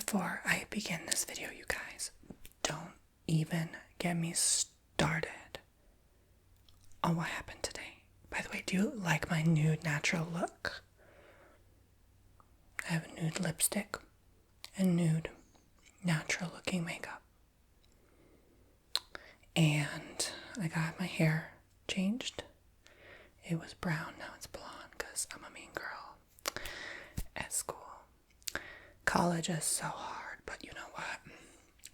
before I begin this video, you guys, don't even get me started on what happened today. By the way, do you like my nude natural look? I have a nude lipstick and nude natural looking makeup. And I got my hair changed. It was brown, now it's blonde because I'm a mean girl at school. College is so hard, but you know what?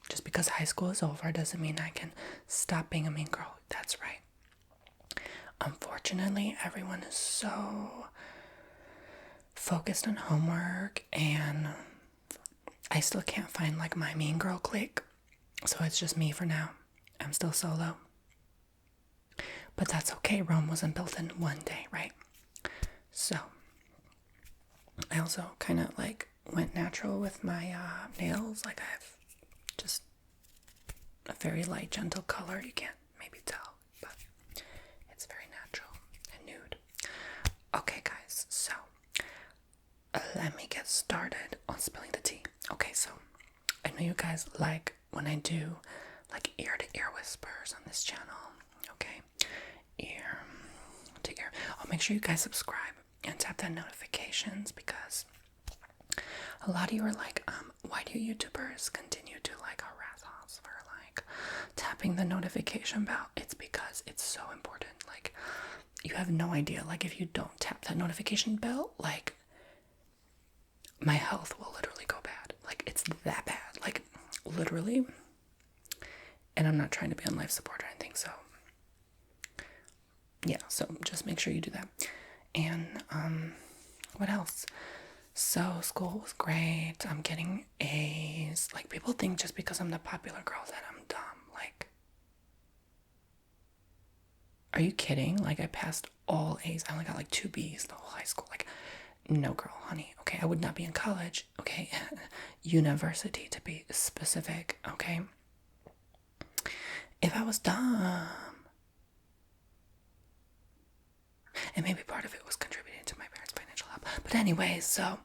Just because high school is over doesn't mean I can stop being a mean girl. That's right. Unfortunately, everyone is so focused on homework, and I still can't find like my mean girl clique. So it's just me for now. I'm still solo. But that's okay. Rome wasn't built in one day, right? So I also kind of like went natural with my nails. Like I have just a very light, gentle color. You can't maybe tell, but it's very natural and nude. Okay, guys, so let me get started on spilling the tea. Okay, so I know you guys like when I do like ear-to-ear whispers on this channel. Okay, ear to ear. I'll make sure you guys subscribe and tap that notifications, because a lot of you are like, why do YouTubers continue to like harass us for like tapping the notification bell? It's because it's so important. Like, you have no idea. Like, if you don't tap that notification bell, like, my health will literally go bad. Like, it's that bad. Like, literally. And I'm not trying to be on life support or anything, so yeah, so just make sure you do that. And what else? So school was great. I'm getting A's. Like, people think just because I'm the popular girl that I'm dumb. Like, are you kidding? Like, I passed all A's. I only got like 2 B's the whole high school. Like, no, girl, honey. Okay, I would not be in college. Okay, university to be specific. Okay, if I was dumb. And maybe part of it was contributing to my parents' financial help. But anyways, so,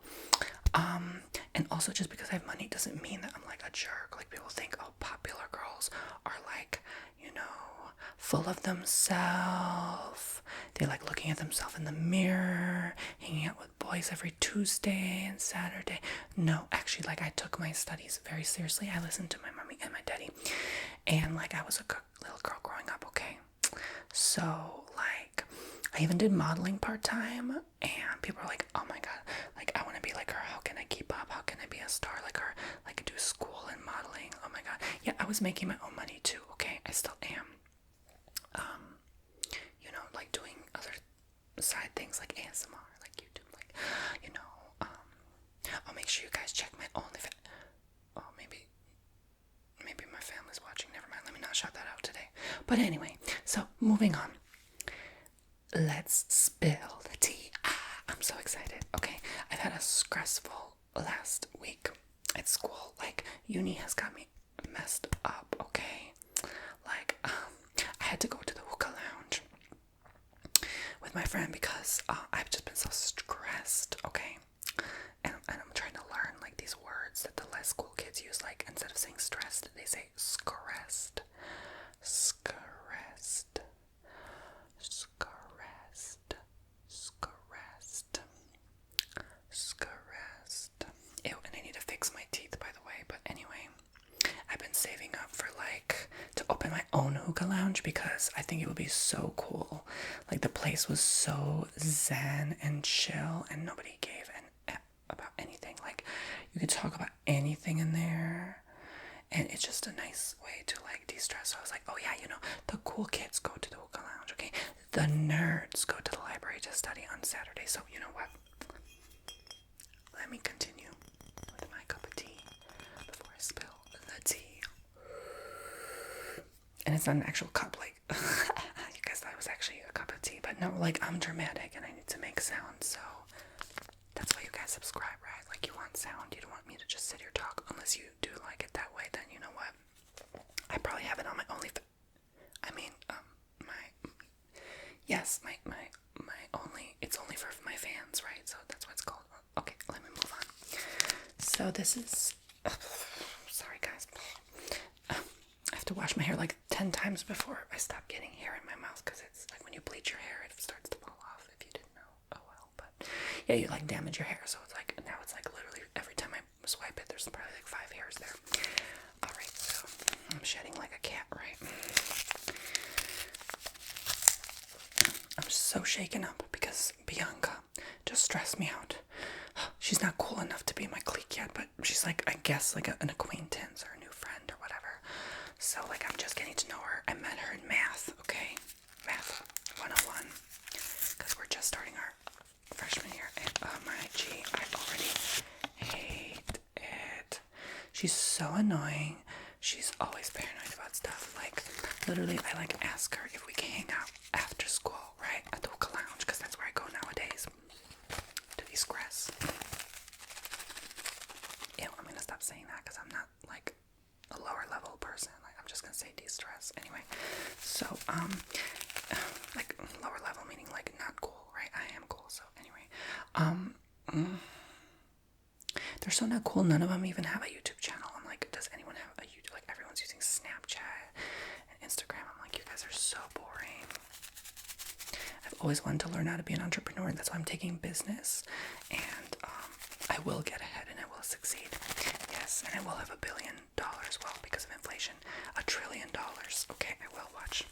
and also just because I have money doesn't mean that I'm like a jerk. Like, people think, oh, popular girls are like, you know, full of themselves. They like looking at themselves in the mirror, hanging out with boys every Tuesday and Saturday. No, actually, like, I took my studies very seriously. I listened to my mommy and my daddy. And like, I was a little girl growing up, okay? So, like, I even did modeling part-time, and people are like, oh my god, like, I want to be like her. How can I keep up? How can I be a star like her? Like, do school and modeling. Oh my god. Yeah, I was making my own money too, okay? I still am. You know, like doing other side things like ASMR, like YouTube, like, you know, I'll make sure you guys check my OnlyFans. Oh, maybe my family's watching. Never mind. Let me not shout that out today. But anyway, so moving on. Let's spill the tea. I'm so excited. Okay, I've had a stressful last week at school. Like, uni has got me messed up, okay? Like, I had to go to the hookah lounge with my friend because I've just been so stressed, okay? And I'm trying to learn, like, these words that the less cool kids use. Like, instead of saying stressed, they say scaressed. Scaressed. Scaressed. Ew, and I need to fix my teeth, by the way. But anyway, I've been saving up for like to open my own hookah lounge because I think it would be so cool. Like, the place was so zen and chill, and nobody gave an F about anything. Like, you could talk about anything in there, and it's just a nice way to like de-stress. So I was like, oh yeah, you know, the cool kids go to the hookah lounge, okay? The nerds go to the library to study on Saturday. So you know what? Let me continue with my cup of tea before I spill the tea. And it's not an actual cup, like, you guys thought it was actually a cup of tea, but no, like, I'm dramatic and I need to make sound, so that's why you guys subscribe, right? Like, you want sound, you don't want me to just sit here talk. Unless you do like it that way, then you know what? I probably have it on my OnlyFans. I mean, it's only for my fans, right? So that's what it's called. Okay, let me move on. So this is wash my hair like 10 times before I stop getting hair in my mouth, because it's like when you bleach your hair, it starts to fall off, if you didn't know. Oh well, but yeah, you like damage your hair, so it's like, now it's like literally every time I swipe it, there's probably like 5 hairs there. Alright, so I'm shedding like a cat, right? I'm so shaken up because Bianca just stressed me out. She's not cool enough to be in my clique yet, but she's like, I guess, like an acquaintance or a new friend or whatever. So, like, I'm just getting to know her. I met her in math, okay? Math 101. Because we're just starting our freshman year. And, oh my gee, I already hate it. She's so annoying. She's always paranoid about stuff. Like, literally, I, like, ask her if we can hang out after school, right? At the Hookah Lounge, because that's where I go nowadays to de-stress. Yeah, I'm gonna stop saying that because I'm not like a lower level person. Like, I'm just gonna say de-stress anyway. So like lower level meaning like not cool, right? I am cool. So anyway, they're so not cool. None of them even have a YouTube channel. I'm like, does anyone have a YouTube? Like, everyone's using Snapchat and Instagram. I'm like, you guys are so boring. I've always wanted to learn how to be an entrepreneur. That's why I'm taking business, and I will get ahead and I will succeed. Yes, and I will have $1 billion. Well, because of inflation, $1 trillion. Okay, I will watch.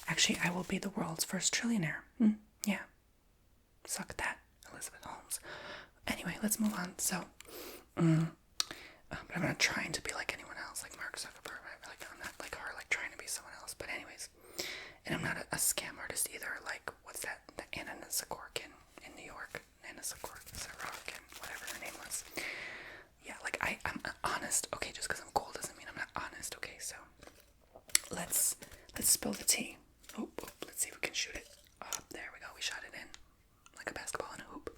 Actually, I will be the world's first trillionaire. Yeah. Suck that, Elizabeth Holmes. Anyway, let's move on. So, but I'm not trying to be like anyone else, like Mark Zuckerberg. Like, I'm not like her, like trying to be someone else. But anyways, and I'm not a scam artist either. Like, what's that? The Anna Sikorsky in New York. Anna Sikorsky, whatever her name was. Yeah, like I'm honest. Okay, just because I'm cool doesn't mean I'm not honest. Okay, so let's spill the tea. Oh, let's see if we can shoot it. There we go. We shot it in like a basketball in a hoop.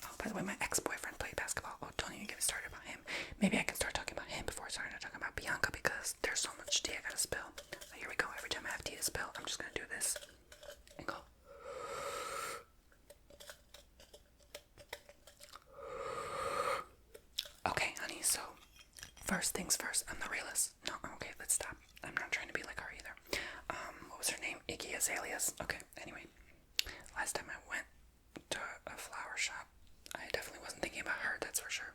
Oh, by the way, my ex-boyfriend played basketball. Oh, don't even get me started about him. Maybe I can start talking about him before I start talking about Bianca, because there's so much tea I gotta spill. Oh, here we go. Every time I have tea to spill, I'm just gonna do this and go. Okay, honey, so first things first, I'm the realist. No, okay, let's stop. I'm not trying to be like her either. What was her name? Iggy Azaleas. Okay, anyway. Last time I went to a flower shop, I definitely wasn't thinking about her, that's for sure.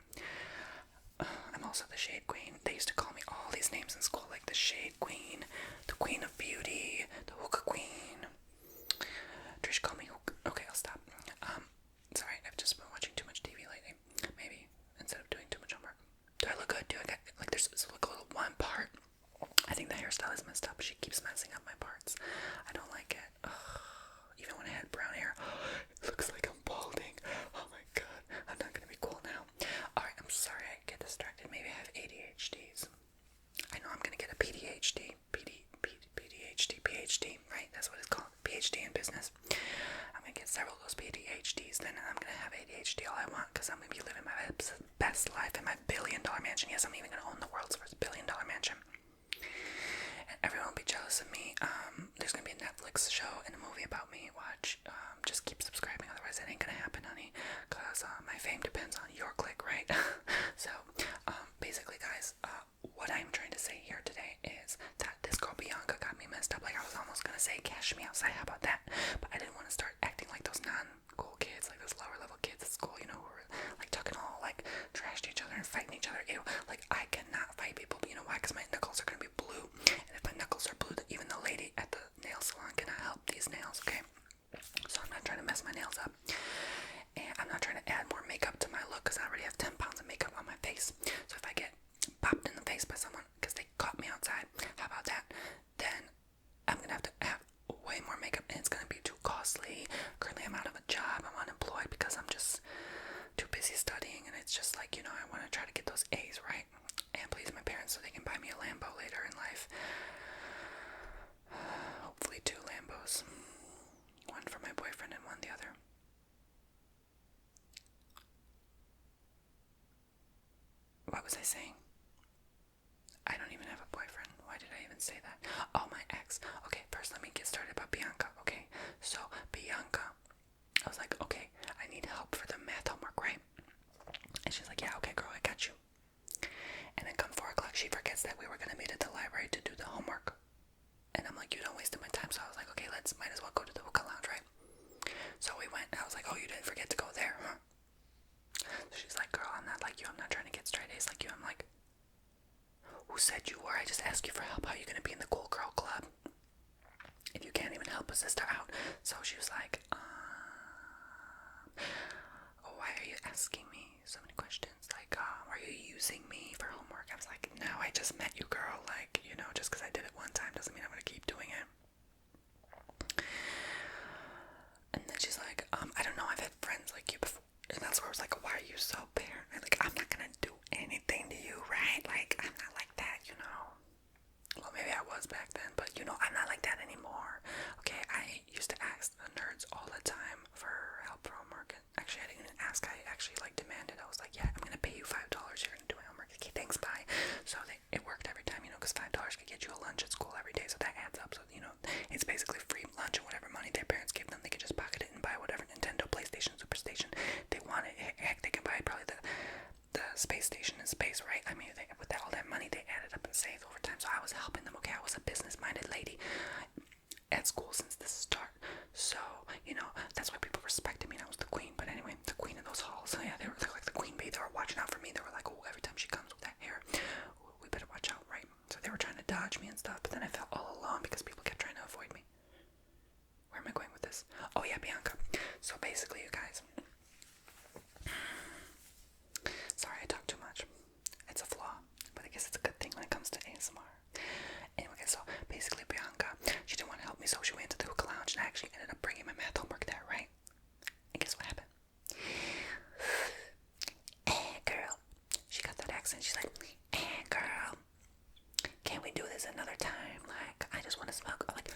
I'm also the Shade Queen. They used to call me all these names in school, like the Shade Queen, the Queen of Beauty, the Hookah Queen. Trish called me Hookah. Okay, I'll stop. Sorry, I've just been watching too much TV lately. Maybe instead of doing too much homework. Do I look good? Do I get, like, there's like a little one part. I think the hairstyle is messed up. She keeps messing up my parts. I don't like it. Ugh. Even when I had brown hair, it looks like I'm balding. Oh my god, I'm not gonna be cool now. Alright, I'm sorry I get distracted. Maybe I have ADHDs. I know I'm gonna get a PhD, right? That's what it's called. PhD in business. I'm gonna get several of those PhDs, then I'm gonna have ADHD all I want, because I'm gonna be living my best life in my $1 billion mansion. Yes, I'm even gonna own the world's first $1 billion mansion. And everyone will be jealous of me. There's gonna be a Netflix show and a movie about me. Watch. Just keep subscribing, otherwise it ain't gonna happen, honey. Cause my fame depends on your click, right? So, basically, guys, what I'm trying to say here today is that this girl Bianca got me messed up. Like, I was almost gonna say cash me outside. How about that? But I didn't want to start acting like those non-cool kids, like those lower level kids at school, you know, who were like talking all like trash to each other and fighting each other. Ew. Like, I cannot fight people. But you know why? Because my knuckles are gonna be blue. And if my knuckles are blue, even the lady at the nail salon cannot help these nails, okay? So I'm not trying to mess my nails up. And I'm not trying to add more makeup to my look, because I already have 10 pounds of makeup on my face. So if I get popped in the face by someone because they caught me outside, how about that? Then I'm gonna have to have way more makeup, and it's gonna be too costly. Currently I'm out of a job. I'm unemployed because I'm just too busy studying, and it's just like, you know, I want to try to get those A's, right? And please my parents so they can buy me a Lambo later in life. Hopefully 2 Lambos. One for my boyfriend and one the other. What was I saying? I don't even have a boyfriend. Why did I even say that? Oh, my ex. Okay, first let me get started about Bianca, okay? So, Bianca, I was like, okay, I need help for the math homework, right? And she's like, yeah, okay, girl, I got you. And then come 4 o'clock, she forgets that we were going to meet at the library to do the said you were. I just asked you for help. How are you gonna be in the cool girl club if you can't even help a sister out? So she was like, why are you asking me so many questions? Like, are you using me for homework? I was like, no, I just met you, girl. Like, you know, just because I did it one time doesn't mean I'm gonna keep doing it. And then she's like, I don't know, I've had friends like you before. And that's where I was like, why are you so paranoid? Like, I'm not gonna do anything to you, right? Like, I'm not like that, you know? Well, maybe I was back then, but, you know, I'm not like that anymore. Okay, I used to ask the nerds all the time for help for homework. And actually, I didn't even ask. I actually, like, demanded. I was like, yeah, I'm gonna pay you $5. You're gonna do my homework. Okay, thanks, bye. So it worked every time, you know, because $5 could get you a lunch at school every day, so that adds up. So, you know, it's basically free lunch and whatever money their parents give them, they can just pocket it and buy whatever Nintendo, PlayStation, Superstation they wanted. Heck, they can buy probably the space station in space, right? I mean, with all that money they added up and saved over time. So I was helping them. Okay, I was a business-minded lady at school since the start. So, you know, that's why people respected me and I was the queen. But anyway, the queen of those halls. So yeah, they were like the queen bee. They were watching out for me. They were like, oh, every time she comes with that hair, we better watch out, right? So they were trying to dodge me and stuff. But then I felt all alone because people kept trying to avoid me. Where am I going with this? Oh yeah, Bianca. So basically, you guys, sorry I talk too much. It's a flaw, but I guess it's a good thing when it comes to ASMR. Anyway, so basically Bianca, she didn't want to help me, so she went to the hookah lounge, and I actually ended up bringing my math homework there, right? And guess what happened? Girl, she got that accent. She's like, girl, can't we do this another time? Like, I just want to smoke. I'm like,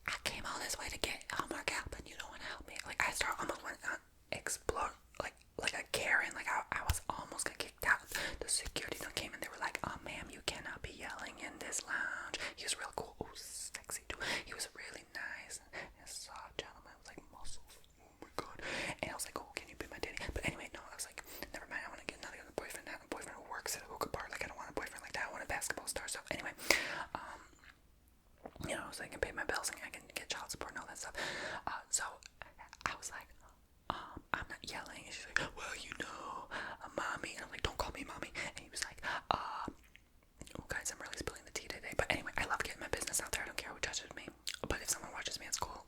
I came all this way to get homework help, and you don't want to help me. Like, I almost went on explore, like a Karen. Like, I was almost gonna get kicked out. The security came and they were like, oh, ma'am, you cannot be yelling in this lounge. He was real cool. Oh, sexy too. He was really nice and soft gentleman with like muscles. Oh my god. And I was like, oh, can you be my daddy? But anyway, no, I was like, never mind. I want to get another boyfriend. Not a boyfriend who works at a hookah bar. Like, I don't want a boyfriend like that. I want a basketball star. So anyway, you know, so I can pay my bills and I can get child support and all that stuff. So I was like, I'm not yelling. And she's like, well, you know, mommy. And I'm like, don't call me mommy. And he was like, oh, guys, I'm really spilling the tea today. But anyway, I love getting my business out there. I don't care who judges me. But if someone watches me at school,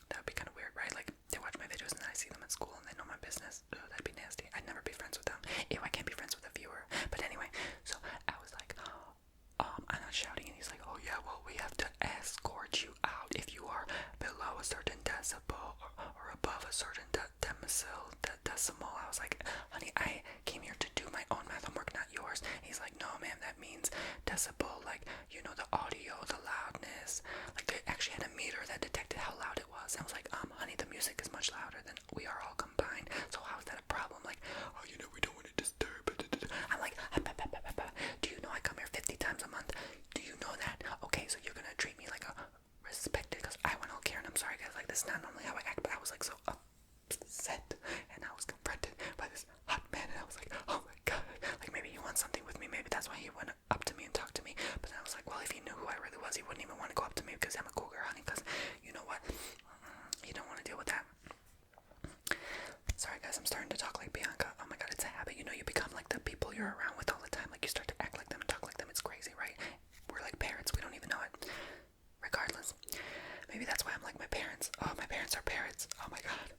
that would be kind of weird, right? Like, they watch my videos and then I see them at school and they know my business. Ugh, that'd be nasty. I'd never be friends with them. Ew, I can't be friends with a viewer. But anyway, so I was like, I'm not shouting. And he's like, oh yeah, well, we have to escort you out if you are below a certain decibel or above a certain decimal. I was like, honey, I came here to do my own math homework, not yours. And he's like, no, ma'am, that means decibel, like, you know, the audio, the loudness. Like, they actually had a meter that detected how loud it was. And I was like, honey, the music is much louder than we are all combined. So how is that a problem? Like, oh, you know, we don't want to disturb. I'm like, do you know I come here 50 times a month? Do you know that? Okay, so you're gonna treat me like a respected, because I went all Karen. I'm sorry, guys. Like, this is not normally how I act, but I was like so upset, and I was confronted by this hot man, and I was like, oh my god, like, maybe he wants something with me. Maybe that's why he went up to me and talked to me. But then I was like, well, if he knew who I really was, he wouldn't even want to go up to me because I'm a cool girl, honey. Because you know what? You don't want to deal with that. Sorry, guys. I'm starting to talk like Bianca. Oh my god, it's a habit. You know, you become like the people you're around with all the time. Like, you start to act like them and talk like them. It's crazy, right? We're like parrots. We don't even know it. Regardless, maybe that's why I'm like my parents. Oh, my parents are parrots. Oh my god,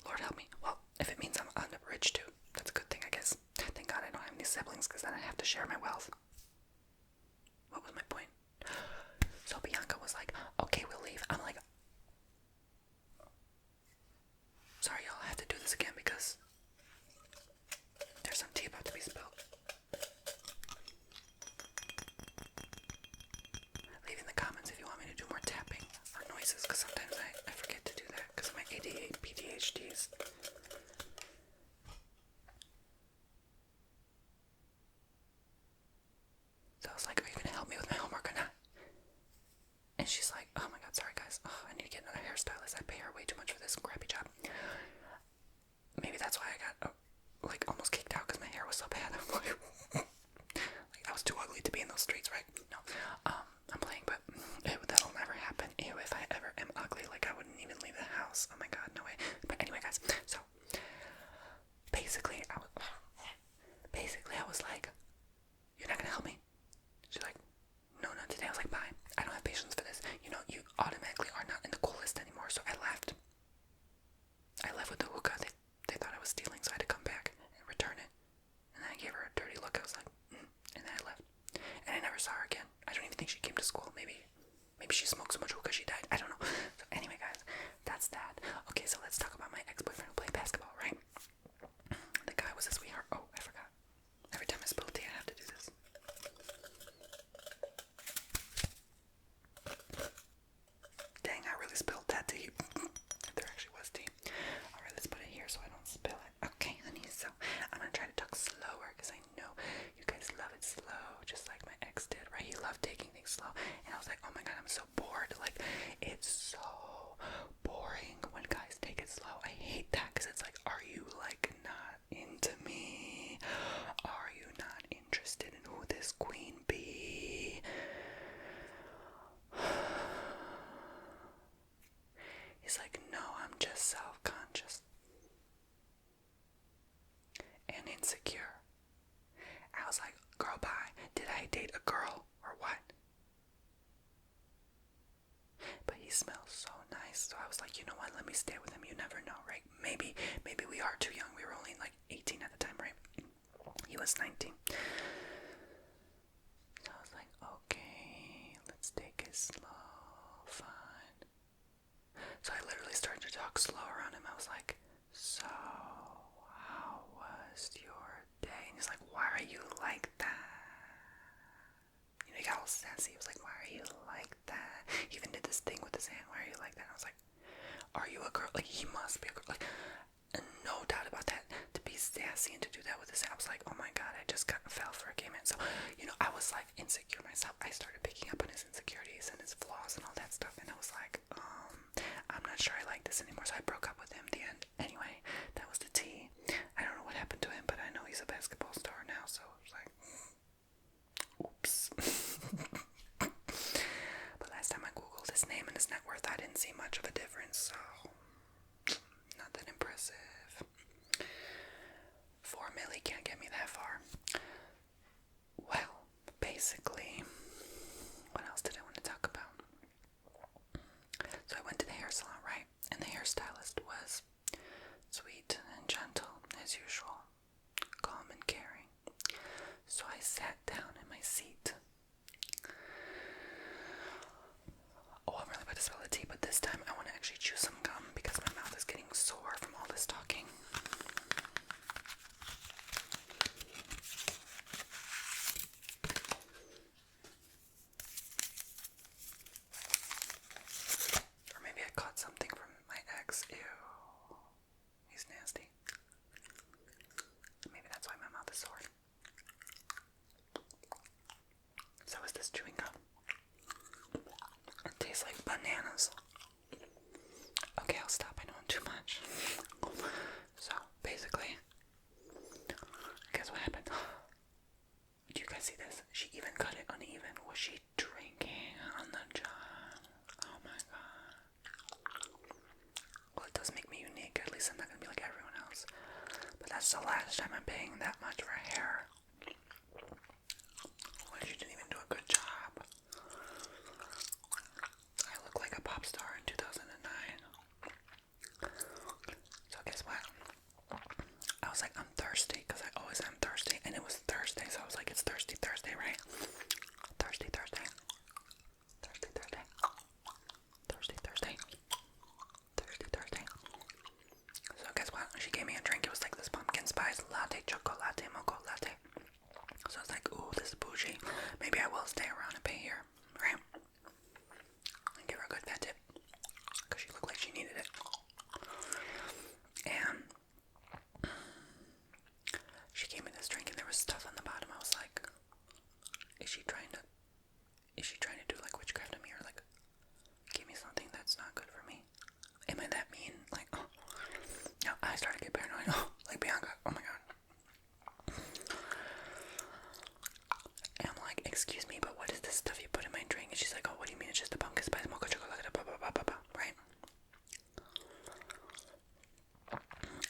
Lord help me. Well, if it means I'm rich too, that's a good thing, I guess. Thank God I don't have any siblings, because then I have to share my wealth. What was my point? So Bianca was like, okay, we'll leave. I'm like, sorry y'all, I have to do this again because there's some tea about to be spilled. Leave in the comments if you want me to do more tapping or noises, because sometimes I forget to do that because of my ADHDs. So I was like, are you going to help me with my homework or not? And she's like, oh my god, sorry guys. Oh, I need to get another hairstylist. I pay her way too much for this crappy job. Maybe that's why I got, like, almost kicked out because my hair was so bad. Like, I was too ugly to be in those streets, right? No, I'm playing, but that'll never happen. Ew, if I ever am ugly, like, I wouldn't even leave the house. Oh my god, no way. But anyway, guys, so basically I was like, maybe she smoked so much hookah she died. I don't know. So anyway, guys, that's that. Okay, so let's talk about my ex-boyfriend who played basketball, right? The guy was a sweetheart. Oh, I forgot. Every time I spill tea, I have to do this. Dang, I really spilled that tea. There actually was tea. Alright, let's put it here so I don't spill it. Okay, honey, so I'm gonna try to talk slower because I know you guys love it slow, just like my ex did, right? He loved taking things slow. And I was like, oh my god, I'm so bored. Like, it's so boring when guys take it slow. I hate that because it's like, are you like not into me? Are you not interested in who this queen be? He's like, no, I'm just self-conscious and insecure. I was like, girl, bye. Did I date a girl or what? But he smells so nice, so I was like, you know what? Let me stay with him. You never know, right? Maybe we are too young. We were only like 18 at the time, right? He was 19. So I was like, okay, let's take it slow, fine. So I literally started to talk slow around him. I was like, so how was your day? And he's like, why are you like that? You know, he got all sassy. He was like, why are you like that? He even did this thing with his hand. Why are you like that? And I was like, are you a girl? Like, he must be a girl. Like, no doubt about that. To be sassy and to do that with his hand, I was like, oh my god, I just fell for a game. And so, you know, I was like insecure myself. I started picking up on his insecurities and his flaws and all that stuff. And I was like, I'm not sure I like this anymore. So I broke up with him at the end. Anyway, that was the tea. I don't know what happened to him, but I know he's a basketball star now. So I was like, oops. But last time I googled his name and his net worth, I didn't see much of a difference. So not that impressive. 4 milli can't get me that far. Well, basically, what else did I want to talk about? So I went to the hair salon, right? And the hairstylist was sweet and gentle, as usual, calm and caring. So I sat down in my seat. Oh, I'm really about to spill the tea, but this time I want to actually chew some gum because my mouth is getting sore from all this talking. Or maybe I caught something from my ex. Ew. He's nasty. Maybe that's why my mouth is sore. So is this chewing gum. It tastes like bananas. Okay, I'll stop. I know I'm too much. So, basically, guess what happened? Do you guys see this? She even cut it uneven. Was she drinking on the job? Oh my god. Well, it does make me unique. At least I'm not gonna be like everyone else. But that's the last time I'm paying that much for hair. Well, she didn't even do a good job. I look like a pop star in 2009. So guess what? I was like, I'm thirsty, because I always am thirsty, and it was Thursday, so I was like, it's Thirsty Thursday, right? Thirsty Thursday. Thirsty Thursday. Thirsty Thursday. Thirsty Thursday. So guess what? She gave me a drink. It was like this pumpkin spice latte, chocolate latte, mocha latte. So I was like, ooh, this is bougie. Maybe I will stay around and pay here, right? And give her a good fat tip, because she looked like she needed it. And she gave me this drink and there was stuff on the bottom. I was like, is she trying to do like witchcraft on me, or like give me something that's not good for me? Am I that mean? Like, oh. No, I started to get paranoid. Oh, like Bianca, oh my god. And I'm like, excuse me, but what is this stuff you put in my drink? And she's like, oh, what do you mean? It's just a pumpkin spice mocha chocolate, blah, blah, blah, blah, blah, right?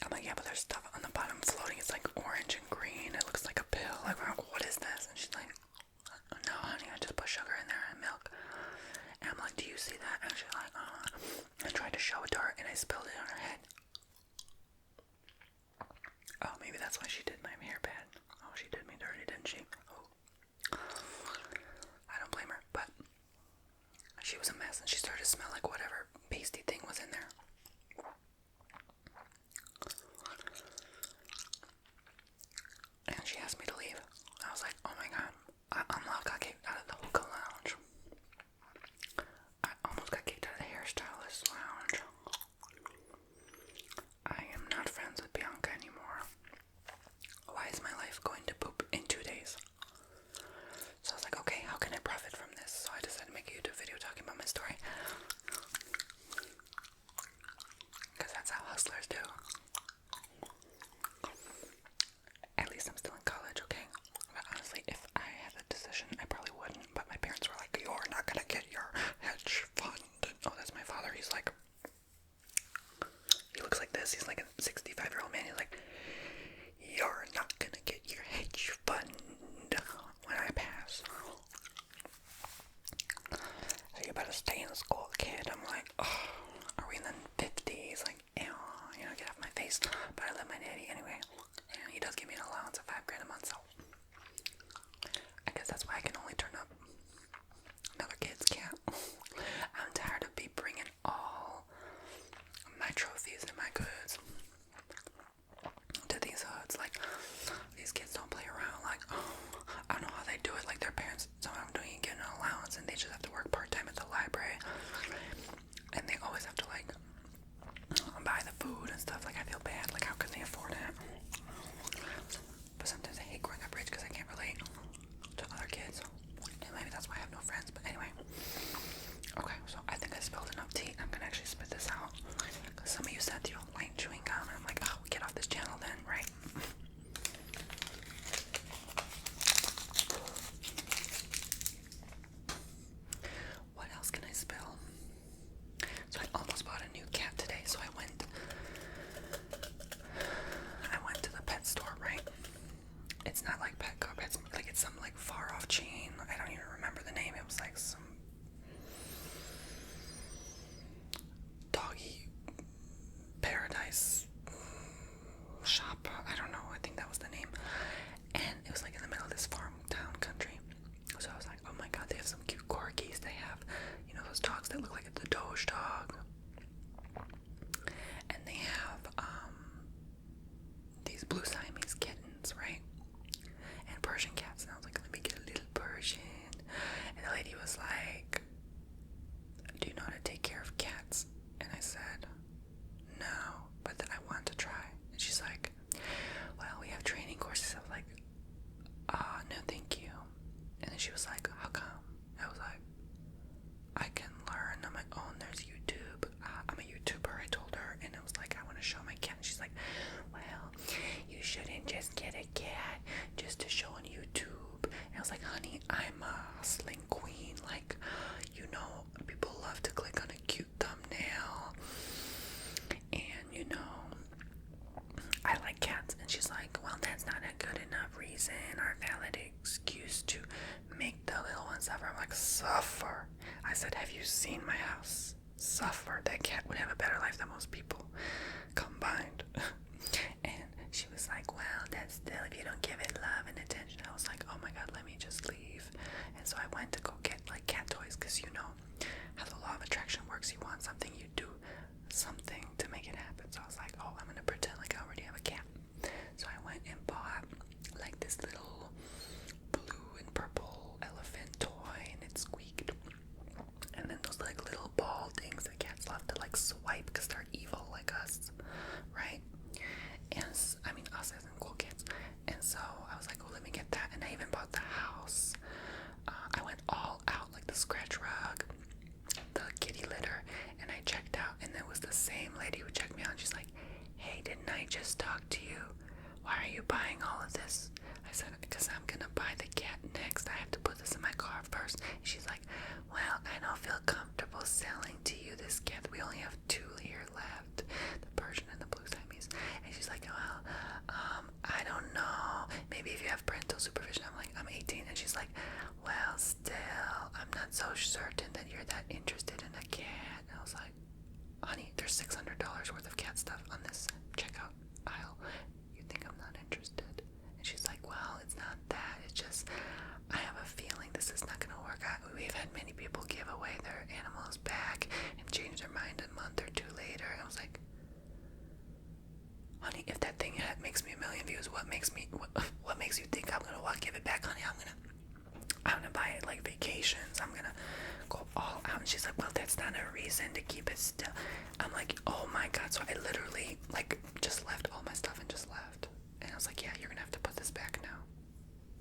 I'm like, yeah, but there's stuff on the bottom floating. It's like orange and green. It looks like a pill. Like, what is this? And she's like, no, honey, I just put sugar in there and milk. And I'm like, do you see that? And she's like, I tried to show it to her and I spilled it on her head. Oh, maybe that's why she did my hair bad. Oh, she did me dirty, didn't she? Oh. I don't blame her, but she was a to smell like whatever pasty thing was in there. And she asked me to leave. I was like, oh my god. I got kicked out of the hookah lounge. I almost got kicked out of the hairstylist lounge. I am not friends with Bianca anymore. Why is my life going to poop in 2 days? So I was like, okay, how can I profit from this? So I decided to make a YouTube video talking about my story. Because that's how hustlers do. At least I'm still in college, okay? But honestly, if I had a decision, I probably wouldn't. But my parents were like, you're not gonna get your hedge fund. Oh, that's my father. He's like, he looks like this. He's like a 65-year-old man. He's like, you're not gonna get your hedge fund when I pass. So you better stay in school, kid. I'm like, oh, are we in the 50s? Like, ew, get off my face. But I love my daddy anyway. And he does give me an allowance of $5,000 a month, so I guess that's why I can only turn up. Other kids can't. I'm tired of bringing all my trophies and my goods to these hoods. Like, these kids don't play around. Like, I don't know how they do it. Like, their parents, so I'm doing getting an allowance, and they just have to work part-time at the library, and they always have to like buy the food and stuff. Like, I feel bad. Like, how can they afford it? But sometimes I hate growing up rich because I can't relate to other kids, and maybe that's why I have no friends. But anyway, okay, so I think I spilled enough tea. I'm gonna actually spit this out because some of you said you don't like chewing gum, and I'm like, oh, get off this channel then, right? What else can I spill? So I almost bought a new cat today. So I went to the pet store, right? It's not like Petco, it's like it's some like far off chain. I don't even remember the name. It was like some doggy paradise shop. I don't know. I think that was the name. And it was like in the middle of this farm town country. So I was like, oh my god, they have some cute corgis. They have, those dogs that look like the Doge dog. And they have these blue Siamese kittens, right? And Persian cats. And I was like, let me get a little Persian. And the lady was like, do you know how to take care of cats? And I said, no, but then I want to try. And she's like, well, we have training courses. I was like, no thank you. And then she was like, how come? I was like, I can learn on my own. There's YouTube. I'm a YouTuber, I told her. And I was like, I want to show my cat. And she's like, well, you shouldn't just get a cat just to show on YouTube. And I was like, honey, I'm a hustling queen. Like, people love to click on a cute thumbnail. And, I like cats. And she's like, well, that's not a good enough reason or valid excuse to make the little one suffer. I'm like, suffer? I said, have you seen my house? Suffer. That cat would have a better life than most people combined. And she was like, well, that's still, if you don't give it love and attention. I was like, oh my god, let me just leave. And so I went to go get like cat toys, because you know how the law of attraction works. You want something, you do something to make it happen. So I was like, oh, I'm gonna pretend like I already have a cat. So I went and bought like this little blue and purple elephant toy, and it squeaked. And then those like little ball things that cats love to like swipe because they're evil like us, right? And I mean us as in cool kids. And so I was like, oh, let me get that. And I even bought the house. I went all out, like the scratch rug, the kitty litter, and I checked out, and it was the same lady who checked me out. She's like, hey, didn't I just talk to you? Why are you buying all of this? I said, because I'm gonna buy the cat next. I have to put this in my car first. And she's like, well, I don't feel comfortable selling to you this cat. We only have 2 here left, the Persian and the blue Siamese. And she's like, well, I don't know. Maybe if you have parental supervision. I'm like, I'm 18. And she's like, well, still, I'm not so certain that you're that interested in a cat. And I was like, honey, there's $600 worth of cat stuff on this checkout aisle. You think I'm not interested? And she's like, well, it's not that. It's just, I have a feeling this is not going to work out. We've had many people give away their animals back, that makes me a million views. What makes you think I'm gonna give it back, honey? I'm gonna buy it like vacations. I'm gonna go all out. And she's like, well, that's not a reason to keep it still. I'm like, oh my god. So I literally like just left all my stuff and just left. And I was like, yeah, you're gonna have to put this back now.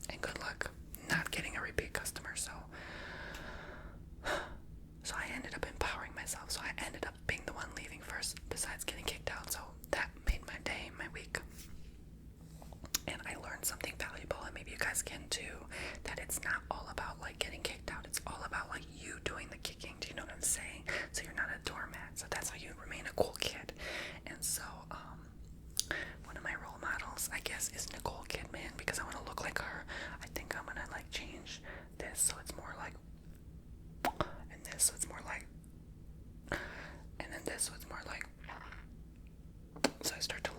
And good luck not getting a repeat customer. So I ended up empowering myself. So I ended up being the one leaving first, besides getting kicked out. So that made my day, my week. And I learned something valuable, and maybe you guys can too, that it's not all about like getting kicked out. It's all about like you doing the kicking. Do you know what I'm saying? So you're not a doormat. So that's how you remain a cool kid. And so one of my role models, I guess, is Nicole Kidman, because I want to look like her. I think I'm gonna like change this so it's more like, and this so it's more like, and then this so it's more like, so I start to